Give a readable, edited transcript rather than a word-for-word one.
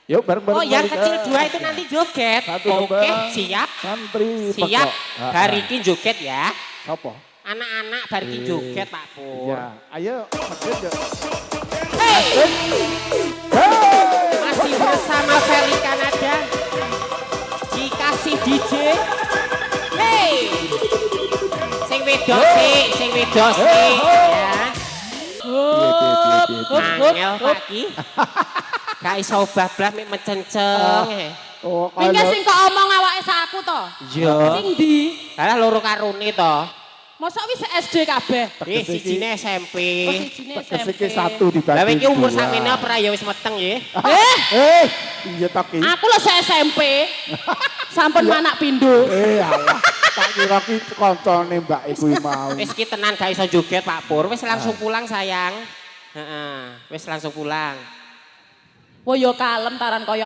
Yuk bareng-bareng. Oh yang Monica. kecil dua itu nanti joget. Oke siap. Santri. Siap. Pekok. Bariki joget ya. Apa? Anak-anak bariki joget Pak Pur. Ya, ayo masjid yuk. Hey! Hey! Masih bersama Feli Kanada. Dikasih DJ. Hey! Sing wedok sih, sing wedok sih. Ya. Angel Pak Ki. Gak iso bablas mek menceng-ceng. Oh, Mingke sing kok omong awake saku to. Iya. Sing ndi? Alah loro karune to. Mosok wis SD kabeh. Sijine SMP. Oh, sijine Kesiki SMP. satu dibagi. Lah iki umur dua. sakmene ora ya wis meteng ya. Iya tapi. Aku lho SMP. Sampun manak pindho. Alah. Tak kira ki koncone Mbak iku mau. Wis ki tenan gak iso joget Pak Pur, wis langsung pulang sayang. Heeh, wis langsung pulang. Wo yo kalem taran kaya